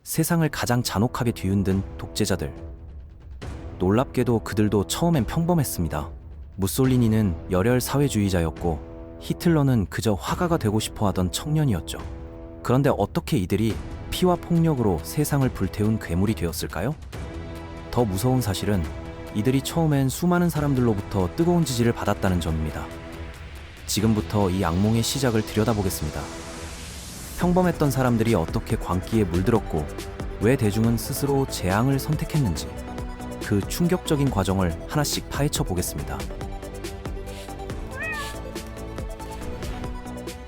세상을 가장 잔혹하게 뒤흔든 독재자들. 놀랍게도 그들도 처음엔 평범했습니다. 무솔리니는 열혈 사회주의자였고 히틀러는 그저 화가가 되고 싶어 하던 청년이었죠. 그런데 어떻게 이들이 피와 폭력으로 세상을 불태운 괴물이 되었을까요? 더 무서운 사실은 이들이 처음엔 수많은 사람들로부터 뜨거운 지지를 받았다는 점입니다. 지금부터 이 악몽의 시작을 들여다보겠습니다. 평범했던 사람들이 어떻게 광기에 물들었고 왜 대중은 스스로 재앙을 선택했는지 그 충격적인 과정을 하나씩 파헤쳐 보겠습니다.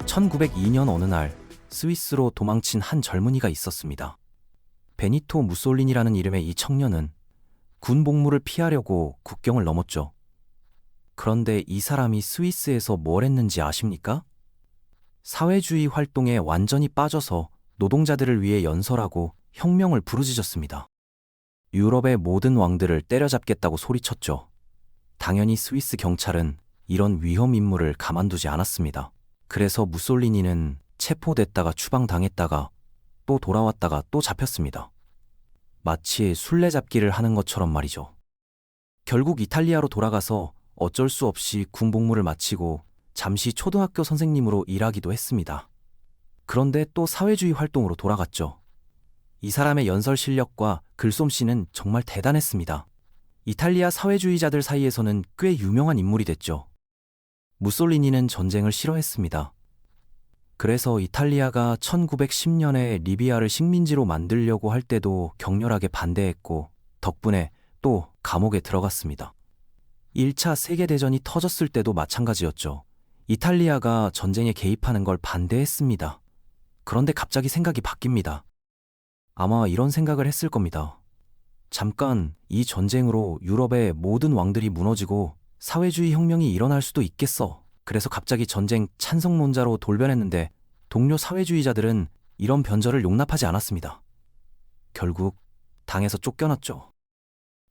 1902년 어느 날 스위스로 도망친 한 젊은이가 있었습니다. 베니토 무솔리니라는 이름의 이 청년은 군 복무를 피하려고 국경을 넘었죠. 그런데 이 사람이 스위스에서 뭘 했는지 아십니까? 사회주의 활동에 완전히 빠져서 노동자들을 위해 연설하고 혁명을 부르짖었습니다. 유럽의 모든 왕들을 때려잡겠다고 소리쳤죠. 당연히 스위스 경찰은 이런 위험 인물을 가만두지 않았습니다. 그래서 무솔리니는 체포됐다가 추방당했다가 또 돌아왔다가 또 잡혔습니다. 마치 술래잡기를 하는 것처럼 말이죠. 결국 이탈리아로 돌아가서 어쩔 수 없이 군 복무를 마치고 잠시 초등학교 선생님으로 일하기도 했습니다. 그런데 또 사회주의 활동으로 돌아갔죠. 이 사람의 연설 실력과 글솜씨는 정말 대단했습니다. 이탈리아 사회주의자들 사이에서는 꽤 유명한 인물이 됐죠. 무솔리니는 전쟁을 싫어했습니다. 그래서 이탈리아가 1910년에 리비아를 식민지로 만들려고 할 때도 격렬하게 반대했고 덕분에 또 감옥에 들어갔습니다. 1차 세계대전이 터졌을 때도 마찬가지였죠. 이탈리아가 전쟁에 개입하는 걸 반대했습니다. 그런데 갑자기 생각이 바뀝니다. 아마 이런 생각을 했을 겁니다. 잠깐 이 전쟁으로 유럽의 모든 왕들이 무너지고 사회주의 혁명이 일어날 수도 있겠어. 그래서 갑자기 전쟁 찬성론자로 돌변했는데 동료 사회주의자들은 이런 변절을 용납하지 않았습니다. 결국 당에서 쫓겨났죠.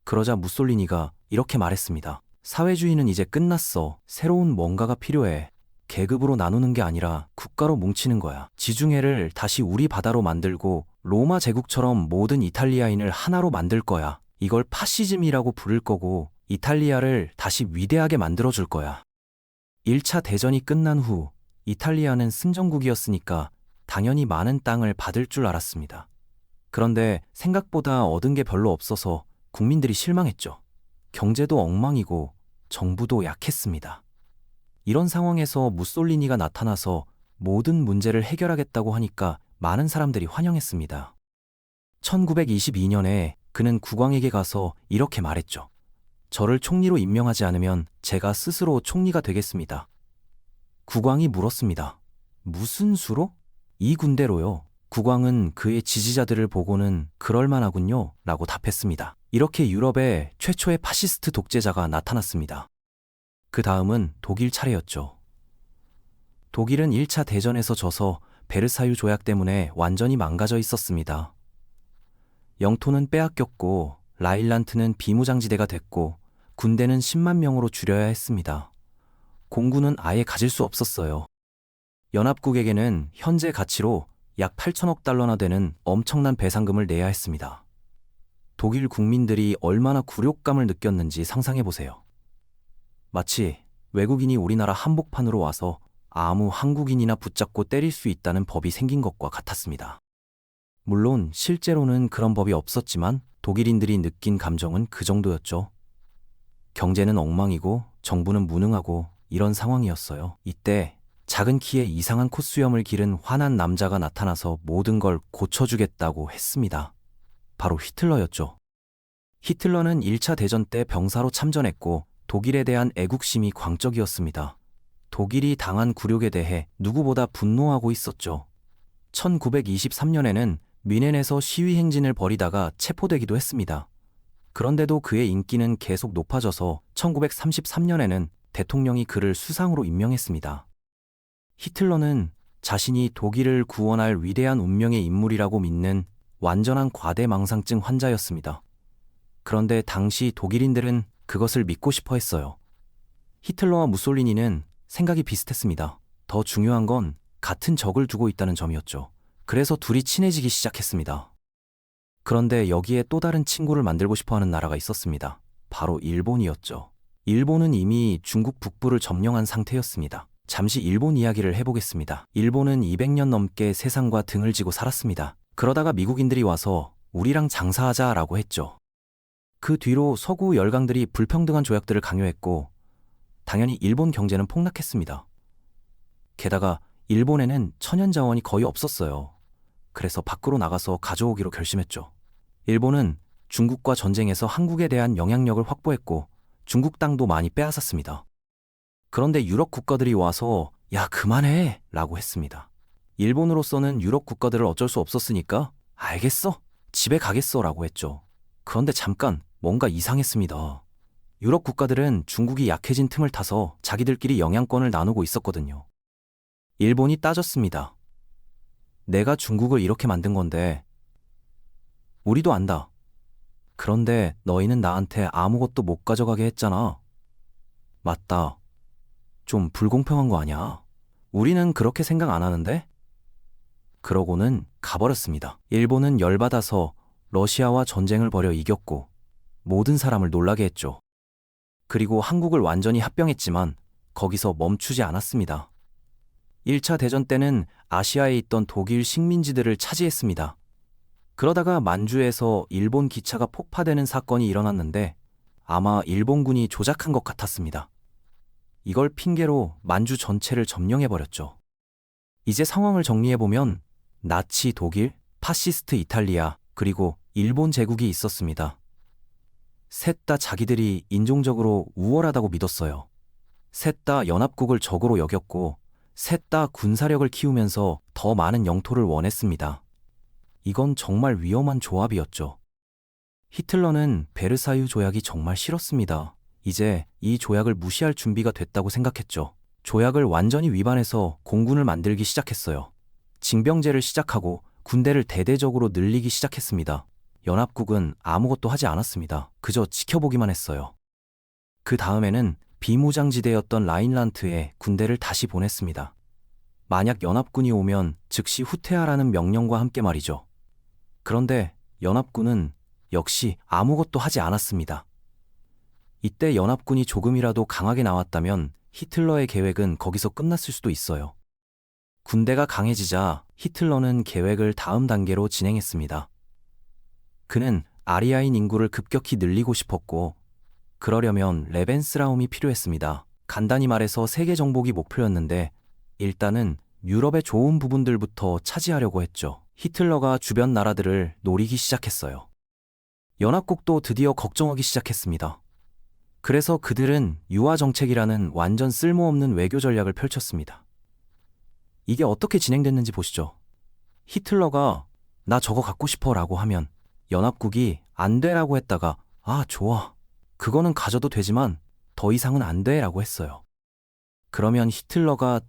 그러자 무솔리니가 이렇게 말했습니다. 사회주의는 이제 끝났어. 새로운 뭔가가 필요해. 계급으로 나누는 게 아니라 국가로 뭉치는 거야. 지중해를 다시 우리 바다로 만들고 로마 제국처럼 모든 이탈리아인을 하나로 만들 거야. 이걸 파시즘이라고 부를 거고 이탈리아를 다시 위대하게 만들어줄 거야. 1차 대전이 끝난 후 이탈리아는 승전국이었으니까 당연히 많은 땅을 받을 줄 알았습니다. 그런데 생각보다 얻은 게 별로 없어서 국민들이 실망했죠. 경제도 엉망이고 정부도 약했습니다. 이런 상황에서 무솔리니가 나타나서 모든 문제를 해결하겠다고 하니까 많은 사람들이 환영했습니다. 1922년에 그는 국왕에게 가서 이렇게 말했죠. 저를 총리로 임명하지 않으면 제가 스스로 총리가 되겠습니다. 국왕이 물었습니다. 무슨 수로? 이 군대로요. 국왕은 그의 지지자들을 보고는 그럴만하군요 라고 답했습니다. 이렇게 유럽의 최초의 파시스트 독재자가 나타났습니다. 그 다음은 독일 차례였죠. 독일은 1차 대전에서 져서 베르사유 조약 때문에 완전히 망가져 있었습니다. 영토는 빼앗겼고 라일란트는 비무장지대가 됐고 군대는 10만 명으로 줄여야 했습니다. 공군은 아예 가질 수 없었어요. 연합국에게는 현재 가치로 약 8천억 달러나 되는 엄청난 배상금을 내야 했습니다. 독일 국민들이 얼마나 굴욕감을 느꼈는지 상상해보세요. 마치 외국인이 우리나라 한복판으로 와서 아무 한국인이나 붙잡고 때릴 수 있다는 법이 생긴 것과 같았습니다. 물론 실제로는 그런 법이 없었지만 독일인들이 느낀 감정은 그 정도였죠. 경제는 엉망이고 정부는 무능하고 이런 상황이었어요. 이때 작은 키에 이상한 콧수염을 기른 환한 남자가 나타나서 모든 걸 고쳐주겠다고 했습니다. 바로 히틀러였죠. 히틀러는 1차 대전 때 병사로 참전했고 독일에 대한 애국심이 광적이었습니다. 독일이 당한 굴욕에 대해 누구보다 분노하고 있었죠. 1923년에는 뮌헨에서 시위 행진을 벌이다가 체포되기도 했습니다. 그런데도 그의 인기는 계속 높아져서 1933년에는 대통령이 그를 수상으로 임명했습니다. 히틀러는 자신이 독일을 구원할 위대한 운명의 인물이라고 믿는 완전한 과대망상증 환자였습니다. 그런데 당시 독일인들은 그것을 믿고 싶어 했어요. 히틀러와 무솔리니는 생각이 비슷했습니다. 더 중요한 건 같은 적을 두고 있다는 점이었죠. 그래서 둘이 친해지기 시작했습니다. 그런데 여기에 또 다른 친구를 만들고 싶어 하는 나라가 있었습니다. 바로 일본이었죠. 일본은 이미 중국 북부를 점령한 상태였습니다. 잠시 일본 이야기를 해보겠습니다. 일본은 200년 넘게 세상과 등을 지고 살았습니다. 그러다가 미국인들이 와서 우리랑 장사하자라고 했죠. 그 뒤로 서구 열강들이 불평등한 조약들을 강요했고 당연히 일본 경제는 폭락했습니다. 게다가 일본에는 천연자원이 거의 없었어요. 그래서 밖으로 나가서 가져오기로 결심했죠. 일본은 중국과 전쟁에서 한국에 대한 영향력을 확보했고 중국 땅도 많이 빼앗았습니다. 그런데 유럽 국가들이 와서 야 그만해 라고 했습니다. 일본으로서는 유럽 국가들을 어쩔 수 없었으니까 알겠어 집에 가겠어 라고 했죠. 그런데 잠깐 뭔가 이상했습니다. 유럽 국가들은 중국이 약해진 틈을 타서 자기들끼리 영향권을 나누고 있었거든요. 일본이 따졌습니다. 내가 중국을 이렇게 만든 건데 우리도 안다. 그런데 너희는 나한테 아무것도 못 가져가게 했잖아. 맞다. 좀 불공평한 거 아니야? 우리는 그렇게 생각 안 하는데? 그러고는 가버렸습니다. 일본은 열받아서 러시아와 전쟁을 벌여 이겼고 모든 사람을 놀라게 했죠. 그리고 한국을 완전히 합병했지만 거기서 멈추지 않았습니다. 1차 대전 때는 아시아에 있던 독일 식민지들을 차지했습니다. 그러다가 만주에서 일본 기차가 폭파되는 사건이 일어났는데 아마 일본군이 조작한 것 같았습니다. 이걸 핑계로 만주 전체를 점령해버렸죠. 이제 상황을 정리해보면 나치 독일, 파시스트 이탈리아, 그리고 일본 제국이 있었습니다. 셋 다 자기들이 인종적으로 우월하다고 믿었어요. 셋 다 연합국을 적으로 여겼고 셋 다 군사력을 키우면서 더 많은 영토를 원했습니다. 이건 정말 위험한 조합이었죠. 히틀러는 베르사유 조약이 정말 싫었습니다. 이제 이 조약을 무시할 준비가 됐다고 생각했죠. 조약을 완전히 위반해서 공군을 만들기 시작했어요. 징병제를 시작하고 군대를 대대적으로 늘리기 시작했습니다. 연합국은 아무것도 하지 않았습니다. 그저 지켜보기만 했어요. 그 다음에는 비무장지대였던 라인란트에 군대를 다시 보냈습니다. 만약 연합군이 오면 즉시 후퇴하라는 명령과 함께 말이죠. 그런데 연합군은 역시 아무것도 하지 않았습니다. 이때 연합군이 조금이라도 강하게 나왔다면 히틀러의 계획은 거기서 끝났을 수도 있어요. 군대가 강해지자 히틀러는 계획을 다음 단계로 진행했습니다. 그는 아리아인 인구를 급격히 늘리고 싶었고 그러려면 레벤스라움이 필요했습니다. 간단히 말해서 세계 정복이 목표였는데 일단은 유럽의 좋은 부분들부터 차지하려고 했죠. 히틀러가 주변 나라들을 노리기 시작했어요. 연합국도 드디어 걱정하기 시작했습니다. 그래서 그들은 유화 정책이라는 완전 쓸모없는 외교 전략을 펼쳤습니다. 이게 어떻게 진행됐는지 보시죠. 히틀러가 나 저거 갖고 싶어 라고 하면 연합국이 안 돼라고 했다가 아 좋아 그거는 가져도 되지만 더 이상은 안 돼라고 했어요. 그러면 히틀러가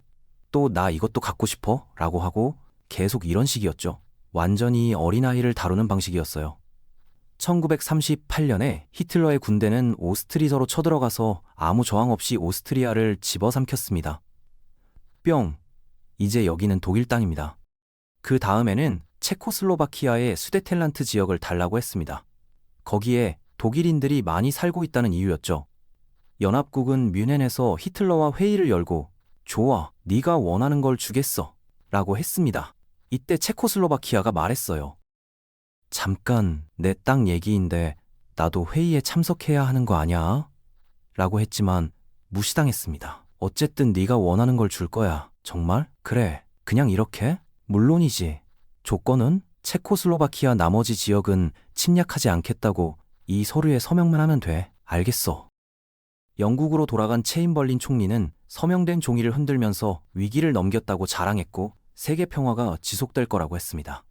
또 나 이것도 갖고 싶어 라고 하고 계속 이런 식이었죠. 완전히 어린아이를 다루는 방식이었어요. 1938년에 히틀러의 군대는 오스트리서로 쳐들어가서 아무 저항 없이 오스트리아를 집어삼켰습니다. 뿅! 이제 여기는 독일 땅입니다. 그 다음에는 체코슬로바키아의 수데텔란트 지역을 달라고 했습니다. 거기에 독일인들이 많이 살고 있다는 이유였죠. 연합국은 뮌헨에서 히틀러와 회의를 열고 좋아, 네가 원하는 걸 주겠어 라고 했습니다. 이때 체코슬로바키아가 말했어요. 잠깐 내 땅 얘기인데 나도 회의에 참석해야 하는 거 아냐? 라고 했지만 무시당했습니다. 어쨌든 네가 원하는 걸 줄 거야. 정말? 그래. 그냥 이렇게? 물론이지. 조건은 체코슬로바키아 나머지 지역은 침략하지 않겠다고 이 서류에 서명만 하면 돼. 알겠어. 영국으로 돌아간 체인벌린 총리는 서명된 종이를 흔들면서 위기를 넘겼다고 자랑했고 세계 평화가 지속될 거라고 했습니다.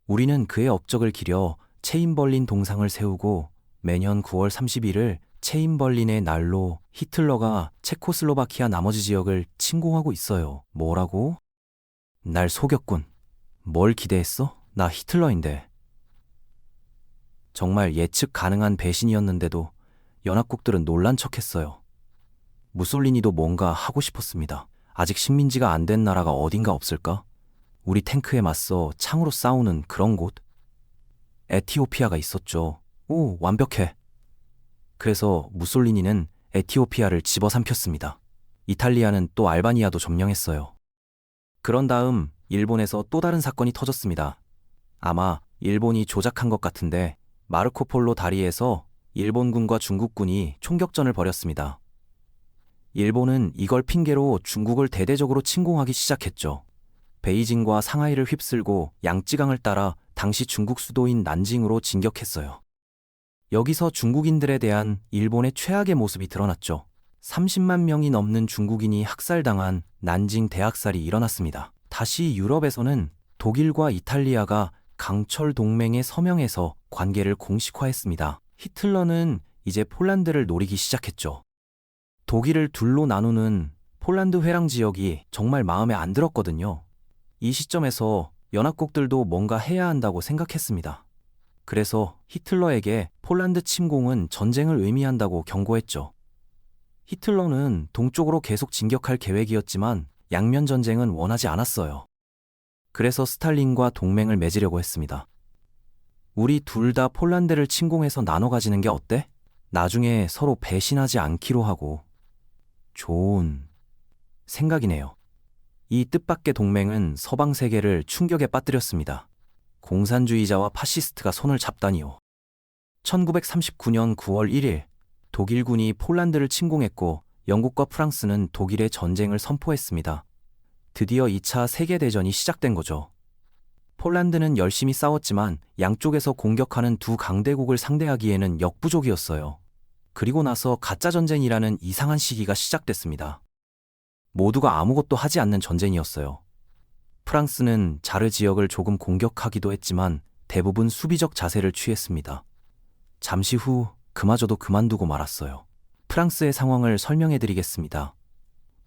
우리는 그의 업적을 기려 체인벌린 동상을 세우고 매년 9월 30일을 체인벌린의 날로 히틀러가 체코슬로바키아 나머지 지역을 침공하고 있어요. 뭐라고? 날 속였군. 뭘 기대했어? 나 히틀러인데. 정말 예측 가능한 배신이었는데도 연합국들은 놀란 척했어요. 무솔리니도 뭔가 하고 싶었습니다. 아직 식민지가 안 된 나라가 어딘가 없을까? 우리 탱크에 맞서 창으로 싸우는 그런 곳? 에티오피아가 있었죠. 오, 완벽해. 그래서 무솔리니는 에티오피아를 집어삼켰습니다. 이탈리아는 또 알바니아도 점령했어요. 그런 다음 일본에서 또 다른 사건이 터졌습니다. 아마 일본이 조작한 것 같은데 마르코폴로 다리에서 일본군과 중국군이 총격전을 벌였습니다. 일본은 이걸 핑계로 중국을 대대적으로 침공하기 시작했죠. 베이징과 상하이를 휩쓸고 양쯔강을 따라 당시 중국 수도인 난징으로 진격했어요. 여기서 중국인들에 대한 일본의 최악의 모습이 드러났죠. 30만 명이 넘는 중국인이 학살당한 난징 대학살이 일어났습니다. 다시 유럽에서는 독일과 이탈리아가 강철 동맹에 서명해서 관계를 공식화했습니다. 히틀러는 이제 폴란드를 노리기 시작했죠. 독일을 둘로 나누는 폴란드 회랑 지역이 정말 마음에 안 들었거든요. 이 시점에서 연합국들도 뭔가 해야 한다고 생각했습니다. 그래서 히틀러에게 폴란드 침공은 전쟁을 의미한다고 경고했죠. 히틀러는 동쪽으로 계속 진격할 계획이었지만 양면 전쟁은 원하지 않았어요. 그래서 스탈린과 동맹을 맺으려고 했습니다. 우리 둘 다 폴란드를 침공해서 나눠 가지는 게 어때? 나중에 서로 배신하지 않기로 하고. 좋은 생각이네요. 이 뜻밖의 동맹은 서방 세계를 충격에 빠뜨렸습니다. 공산주의자와 파시스트가 손을 잡다니요. 1939년 9월 1일 독일군이 폴란드를 침공했고 영국과 프랑스는 독일의 전쟁을 선포했습니다. 드디어 2차 세계대전이 시작된 거죠. 폴란드는 열심히 싸웠지만 양쪽에서 공격하는 두 강대국을 상대하기에는 역부족이었어요. 그리고 나서 가짜전쟁이라는 이상한 시기가 시작됐습니다. 모두가 아무것도 하지 않는 전쟁이었어요. 프랑스는 자르 지역을 조금 공격하기도 했지만 대부분 수비적 자세를 취했습니다. 잠시 후 그마저도 그만두고 말았어요. 프랑스의 상황을 설명해 드리겠습니다.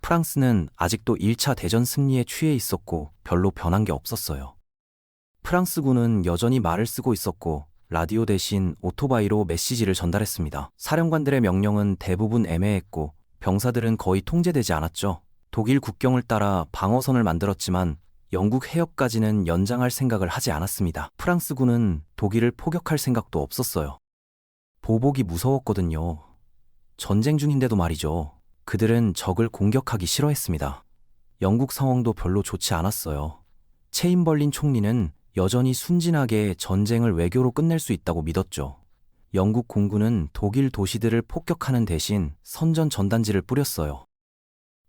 프랑스는 아직도 1차 대전 승리에 취해 있었고 별로 변한 게 없었어요. 프랑스군은 여전히 말을 쓰고 있었고 라디오 대신 오토바이로 메시지를 전달했습니다. 사령관들의 명령은 대부분 애매했고 병사들은 거의 통제되지 않았죠. 독일 국경을 따라 방어선을 만들었지만 영국 해협까지는 연장할 생각을 하지 않았습니다. 프랑스군은 독일을 포격할 생각도 없었어요. 보복이 무서웠거든요. 전쟁 중인데도 말이죠. 그들은 적을 공격하기 싫어했습니다. 영국 상황도 별로 좋지 않았어요. 체인벌린 총리는 여전히 순진하게 전쟁을 외교로 끝낼 수 있다고 믿었죠. 영국 공군은 독일 도시들을 폭격하는 대신 선전 전단지를 뿌렸어요.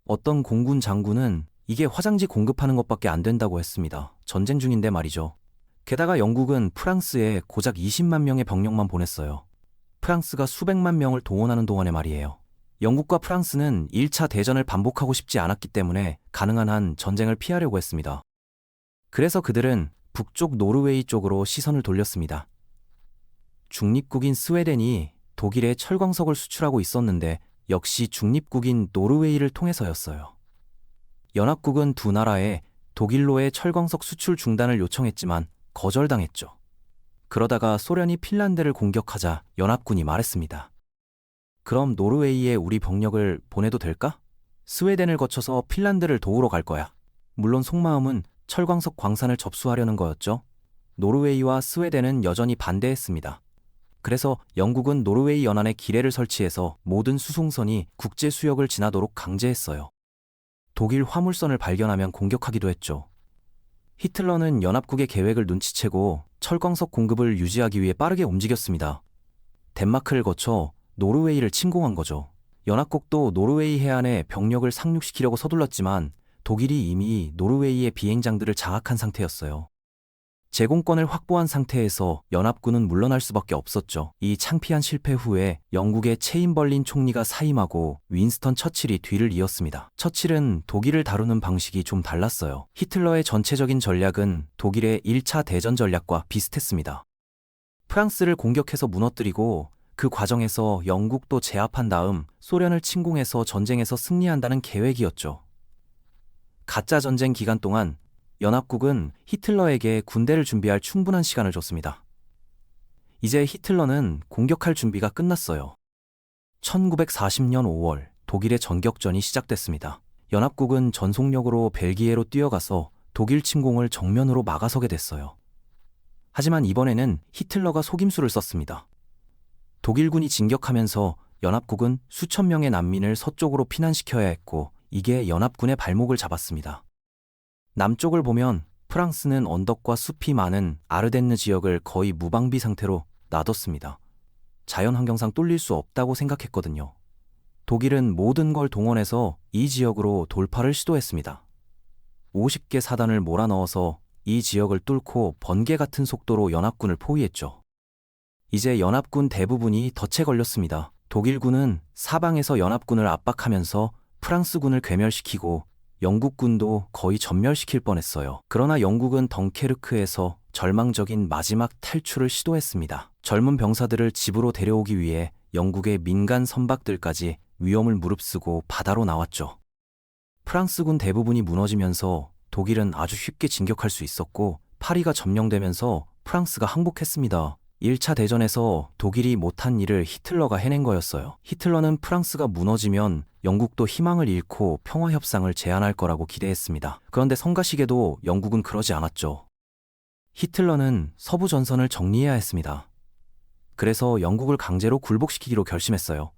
어떤 공군 장군은 이게 화장지 공급하는 것밖에 안 된다고 했습니다. 전쟁 중인데 말이죠. 게다가 영국은 프랑스에 고작 20만 명의 병력만 보냈어요. 프랑스가 수백만 명을 동원하는 동안에 말이에요. 영국과 프랑스는 1차 대전을 반복하고 싶지 않았기 때문에 가능한 한 전쟁을 피하려고 했습니다. 그래서 그들은 북쪽 노르웨이 쪽으로 시선을 돌렸습니다. 중립국인 스웨덴이 독일에 철광석을 수출하고 있었는데 역시 중립국인 노르웨이를 통해서였어요. 연합국은 두 나라에 독일로의 철광석 수출 중단을 요청했지만 거절당했죠. 그러다가 소련이 핀란드를 공격하자 연합군이 말했습니다. 그럼 노르웨이에 우리 병력을 보내도 될까? 스웨덴을 거쳐서 핀란드를 도우러 갈 거야. 물론 속마음은 철광석 광산을 접수하려는 거였죠. 노르웨이와 스웨덴은 여전히 반대했습니다. 그래서 영국은 노르웨이 연안에 기뢰를 설치해서 모든 수송선이 국제 수역을 지나도록 강제했어요. 독일 화물선을 발견하면 공격하기도 했죠. 히틀러는 연합국의 계획을 눈치채고 철광석 공급을 유지하기 위해 빠르게 움직였습니다. 덴마크를 거쳐 노르웨이를 침공한 거죠. 연합국도 노르웨이 해안에 병력을 상륙시키려고 서둘렀지만 독일이 이미 노르웨이의 비행장들을 장악한 상태였어요. 제공권을 확보한 상태에서 연합군은 물러날 수밖에 없었죠. 이 창피한 실패 후에 영국의 체인벌린 총리가 사임하고 윈스턴 처칠이 뒤를 이었습니다. 처칠은 독일을 다루는 방식이 좀 달랐어요. 히틀러의 전체적인 전략은 독일의 1차 대전 전략과 비슷했습니다. 프랑스를 공격해서 무너뜨리고 그 과정에서 영국도 제압한 다음 소련을 침공해서 전쟁에서 승리한다는 계획이었죠. 가짜 전쟁 기간 동안 연합국은 히틀러에게 군대를 준비할 충분한 시간을 줬습니다. 이제 히틀러는 공격할 준비가 끝났어요. 1940년 5월 독일의 전격전이 시작됐습니다. 연합국은 전속력으로 벨기에로 뛰어가서 독일 침공을 정면으로 막아서게 됐어요. 하지만 이번에는 히틀러가 속임수를 썼습니다. 독일군이 진격하면서 연합국은 수천 명의 난민을 서쪽으로 피난시켜야 했고, 이게 연합군의 발목을 잡았습니다. 남쪽을 보면 프랑스는 언덕과 숲이 많은 아르덴느 지역을 거의 무방비 상태로 놔뒀습니다. 자연환경상 뚫릴 수 없다고 생각했거든요. 독일은 모든 걸 동원해서 이 지역으로 돌파를 시도했습니다. 50개 사단을 몰아넣어서 이 지역을 뚫고 번개 같은 속도로 연합군을 포위했죠. 이제 연합군 대부분이 덫에 걸렸습니다. 독일군은 사방에서 연합군을 압박하면서 프랑스군을 괴멸시키고 영국군도 거의 전멸시킬 뻔했어요. 그러나 영국은 덩케르크에서 절망적인 마지막 탈출을 시도했습니다. 젊은 병사들을 집으로 데려오기 위해 영국의 민간 선박들까지 위험을 무릅쓰고 바다로 나왔죠. 프랑스군 대부분이 무너지면서 독일은 아주 쉽게 진격할 수 있었고, 파리가 점령되면서 프랑스가 항복했습니다. 1차 대전에서 독일이 못한 일을 히틀러가 해낸 거였어요. 히틀러는 프랑스가 무너지면 영국도 희망을 잃고 평화협상을 제안할 거라고 기대했습니다. 그런데 성가시게도 영국은 그러지 않았죠. 히틀러는 서부 전선을 정리해야 했습니다. 그래서 영국을 강제로 굴복시키기로 결심했어요.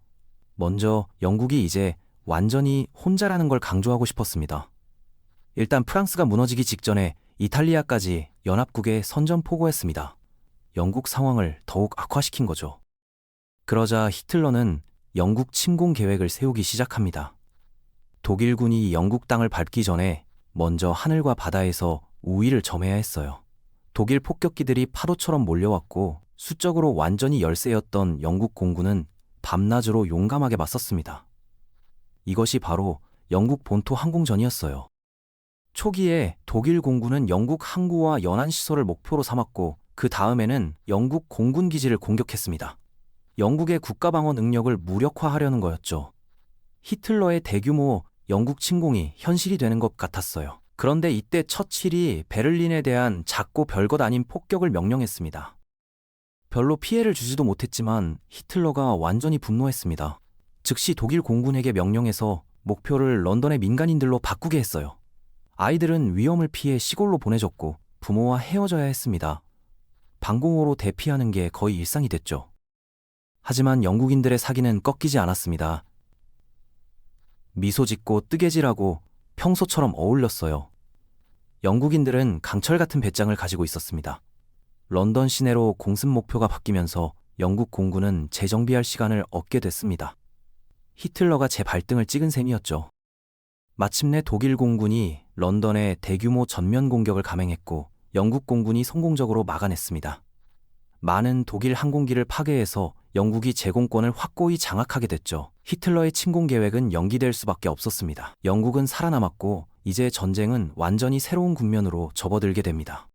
먼저 영국이 이제 완전히 혼자라는 걸 강조하고 싶었습니다. 일단 프랑스가 무너지기 직전에 이탈리아까지 연합국에 선전포고했습니다. 영국 상황을 더욱 악화시킨 거죠. 그러자 히틀러는 영국 침공 계획을 세우기 시작합니다. 독일군이 영국 땅을 밟기 전에 먼저 하늘과 바다에서 우위를 점해야 했어요. 독일 폭격기들이 파도처럼 몰려왔고, 수적으로 완전히 열세였던 영국 공군은 밤낮으로 용감하게 맞섰습니다. 이것이 바로 영국 본토 항공전이었어요. 초기에 독일 공군은 영국 항구와 연안시설을 목표로 삼았고, 그 다음에는 영국 공군 기지를 공격했습니다. 영국의 국가방어 능력을 무력화하려는 거였죠. 히틀러의 대규모 영국 침공이 현실이 되는 것 같았어요. 그런데 이때 처칠이 베를린에 대한 작고 별것 아닌 폭격을 명령했습니다. 별로 피해를 주지도 못했지만 히틀러가 완전히 분노했습니다. 즉시 독일 공군에게 명령해서 목표를 런던의 민간인들로 바꾸게 했어요. 아이들은 위험을 피해 시골로 보내졌고 부모와 헤어져야 했습니다. 방공호로 대피하는 게 거의 일상이 됐죠. 하지만 영국인들의 사기는 꺾이지 않았습니다. 미소 짓고 뜨개질하고 평소처럼 어울렸어요. 영국인들은 강철 같은 배짱을 가지고 있었습니다. 런던 시내로 공습 목표가 바뀌면서 영국 공군은 재정비할 시간을 얻게 됐습니다. 히틀러가 제 발등을 찍은 셈이었죠. 마침내 독일 공군이 런던에 대규모 전면 공격을 감행했고, 영국 공군이 성공적으로 막아냈습니다. 많은 독일 항공기를 파괴해서 영국이 제공권을 확고히 장악하게 됐죠. 히틀러의 침공 계획은 연기될 수밖에 없었습니다. 영국은 살아남았고, 이제 전쟁은 완전히 새로운 국면으로 접어들게 됩니다.